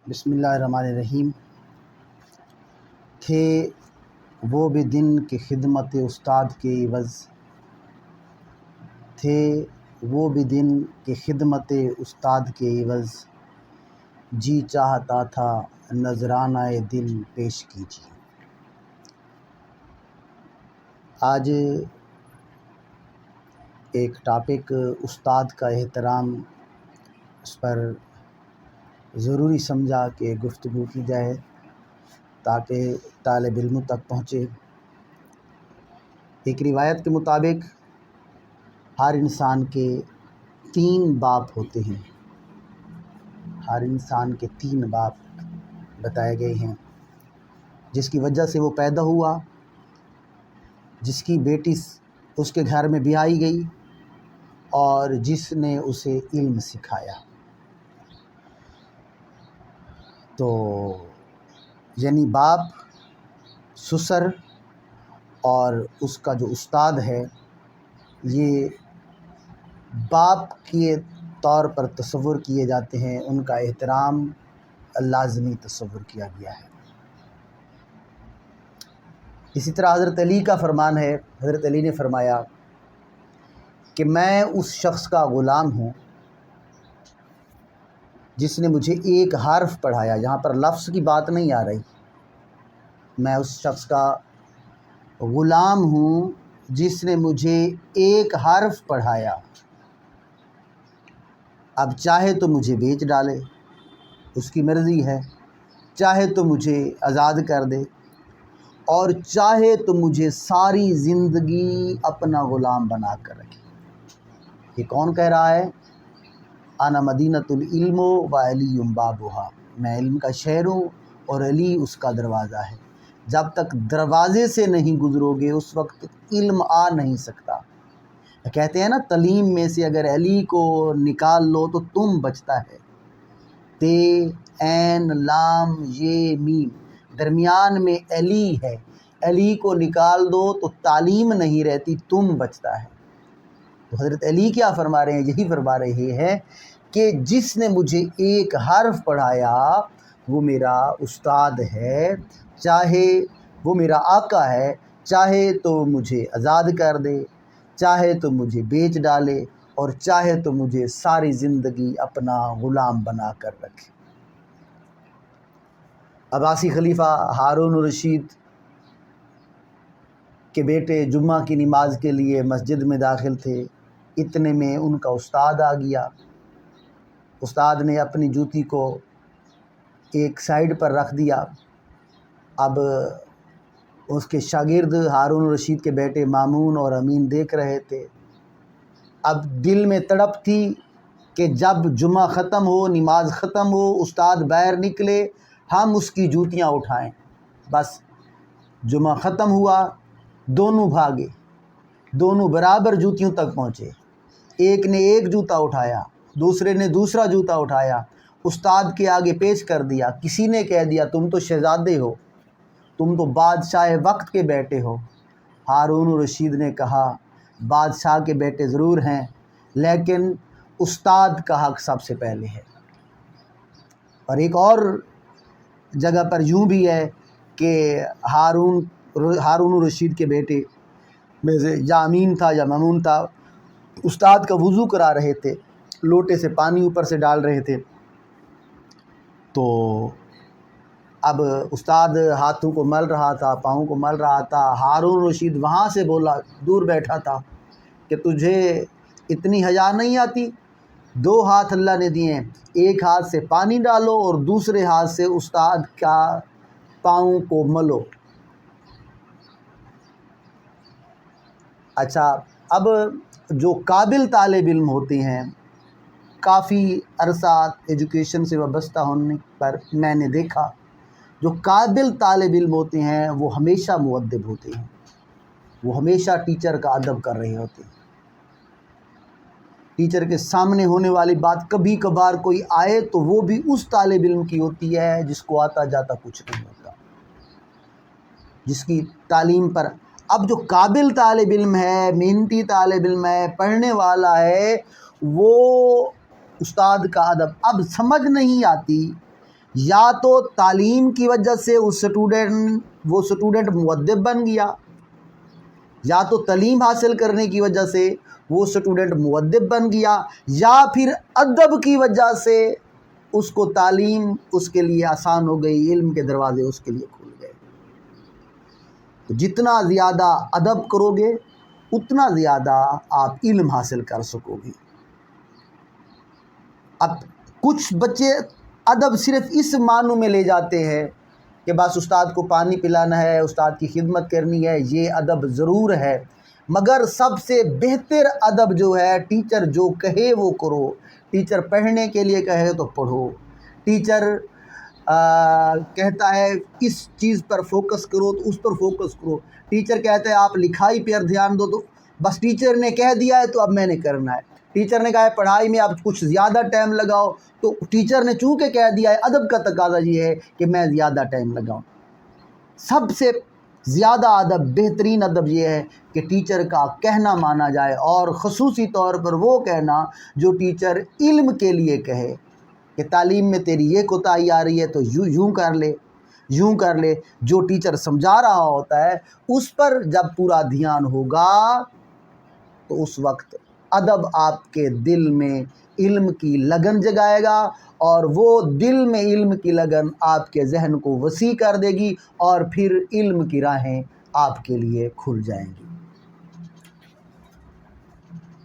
بسم اللہ الرحمن الرحیم۔ تھے وہ بھی دن کہ خدمت استاد کے عوض، تھے وہ بھی دن کہ خدمت استاد کے عوض، جی چاہتا تھا نذرانہ دل پیش کیجیے۔ آج ایک ٹاپک استاد کا احترام، اس پر ضروری سمجھا کہ گفتگو کی جائے تاکہ طالب علم تک پہنچے۔ ایک روایت کے مطابق ہر انسان کے 3 باپ ہوتے ہیں، ہر انسان کے 3 باپ بتائے گئے ہیں، جس کی وجہ سے وہ پیدا ہوا، جس کی بیٹی اس کے گھر میں بیائی گئی اور جس نے اسے علم سکھایا۔ تو یعنی باپ، سسر اور اس کا جو استاد ہے، یہ باپ کے طور پر تصور کیے جاتے ہیں، ان کا احترام لازمی تصور کیا گیا ہے۔ اسی طرح حضرت علی کا فرمان ہے، حضرت علی نے فرمایا کہ میں اس شخص کا غلام ہوں جس نے مجھے ایک حرف پڑھایا۔ یہاں پر لفظ کی بات نہیں آ رہی، میں اس شخص کا غلام ہوں جس نے مجھے ایک حرف پڑھایا، اب چاہے تو مجھے بیچ ڈالے، اس کی مرضی ہے، چاہے تو مجھے آزاد کر دے اور چاہے تو مجھے ساری زندگی اپنا غلام بنا کر رکھے۔ یہ کون کہہ رہا ہے؟ انا مدینۃ العلم و علی بابھا، میں علم کا شہر ہوں اور علی اس کا دروازہ ہے۔ جب تک دروازے سے نہیں گزرو گے اس وقت علم آ نہیں سکتا۔ کہتے ہیں نا، تعلیم میں سے اگر علی کو نکال لو تو تم بچتا ہے۔ تے عین لام یہ میم، درمیان میں علی ہے، علی کو نکال دو تو تعلیم نہیں رہتی، تم بچتا ہے۔ تو حضرت علی کیا فرما رہے ہیں؟ یہی فرما رہے ہیں کہ جس نے مجھے ایک حرف پڑھایا وہ میرا استاد ہے، چاہے وہ میرا آقا ہے، چاہے تو مجھے آزاد کر دے، چاہے تو مجھے بیچ ڈالے اور چاہے تو مجھے ساری زندگی اپنا غلام بنا کر رکھے۔ عباسی خلیفہ ہارون الرشید کے بیٹے جمعہ کی نماز کے لیے مسجد میں داخل تھے، اتنے میں ان کا استاد آ گیا۔ استاد نے اپنی جوتی کو ایک سائیڈ پر رکھ دیا۔ اب اس کے شاگرد ہارون الرشید کے بیٹے مامون اور امین دیکھ رہے تھے۔ اب دل میں تڑپ تھی کہ جب جمعہ ختم ہو، نماز ختم ہو، استاد باہر نکلے، ہم اس کی جوتیاں اٹھائیں۔ بس جمعہ ختم ہوا، دونوں بھاگے، دونوں برابر جوتیوں تک پہنچے۔ ایک نے ایک جوتا اٹھایا، دوسرے نے دوسرا جوتا اٹھایا، استاد کے آگے پیش کر دیا۔ کسی نے کہہ دیا تم تو شہزادے ہو، تم تو بادشاہ وقت کے بیٹے ہو۔ ہارون الرشید نے کہا بادشاہ کے بیٹے ضرور ہیں لیکن استاد کا حق سب سے پہلے ہے۔ اور ایک اور جگہ پر یوں بھی ہے کہ ہارون الرشید کے بیٹے میں سے یا امین تھا یا مامون تھا، استاد کا وضو کرا رہے تھے، لوٹے سے پانی اوپر سے ڈال رہے تھے، تو اب استاد ہاتھوں کو مل رہا تھا، پاؤں کو مل رہا تھا۔ ہارون الرشید وہاں سے بولا، دور بیٹھا تھا، کہ تجھے اتنی حیا نہیں آتی؟ 2 ہاتھ اللہ نے دیے ہیں، ایک ہاتھ سے پانی ڈالو اور دوسرے ہاتھ سے استاد کا پاؤں کو ملو۔ اچھا، اب جو قابل طالب علم ہوتے ہیں، کافی عرصہ ایجوکیشن سے وابستہ ہونے پر میں نے دیکھا، جو قابل طالب علم ہوتے ہیں وہ ہمیشہ مؤدب ہوتے ہیں، وہ ہمیشہ ٹیچر کا ادب کر رہے ہوتے ہیں۔ ٹیچر کے سامنے ہونے والی بات کبھی کبھار کوئی آئے تو وہ بھی اس طالب علم کی ہوتی ہے جس کو آتا جاتا کچھ نہیں ہوتا، جس کی تعلیم پر۔ اب جو قابل طالب علم ہے، محنتی طالب علم ہے، پڑھنے والا ہے، وہ استاد کا ادب اب سمجھ نہیں آتی یا تو تعلیم کی وجہ سے وہ اسٹوڈنٹ مؤدب بن گیا، یا تو تعلیم حاصل کرنے کی وجہ سے وہ اسٹوڈنٹ مؤدب بن گیا، یا پھر ادب کی وجہ سے اس کو تعلیم اس کے لیے آسان ہو گئی، علم کے دروازے اس کے لیے کھل گئے۔ تو جتنا زیادہ ادب کرو گے اتنا زیادہ آپ علم حاصل کر سکو گے۔ اب کچھ بچے ادب صرف اس معنی میں لے جاتے ہیں کہ بس استاد کو پانی پلانا ہے، استاد کی خدمت کرنی ہے، یہ ادب ضرور ہے، مگر سب سے بہتر ادب جو ہے ٹیچر جو کہے وہ کرو۔ ٹیچر پڑھنے کے لیے کہے تو پڑھو، ٹیچر کہتا ہے اس چیز پر فوکس کرو تو اس پر فوکس کرو، ٹیچر کہتا ہے آپ لکھائی پر دھیان دو تو بس ٹیچر نے کہہ دیا ہے تو اب میں نے کرنا ہے، ٹیچر نے کہا ہے پڑھائی میں اب کچھ زیادہ ٹائم لگاؤ تو ٹیچر نے چونکہ کہہ دیا ہے، ادب کا تقاضا یہ ہے کہ میں زیادہ ٹائم لگاؤں۔ سب سے زیادہ ادب، بہترین ادب یہ ہے کہ ٹیچر کا کہنا مانا جائے، اور خصوصی طور پر وہ کہنا جو ٹیچر علم کے لیے کہے کہ تعلیم میں تیری یہ کوتاہی آ رہی ہے تو یوں کر لے، یوں کر لے۔ جو ٹیچر سمجھا رہا ہوتا ہے اس پر جب پورا دھیان ہوگا تو اس وقت ادب آپ کے دل میں علم کی لگن جگائے گا، اور وہ دل میں علم کی لگن آپ کے ذہن کو وسیع کر دے گی، اور پھر علم کی راہیں آپ کے لیے کھل جائیں گی۔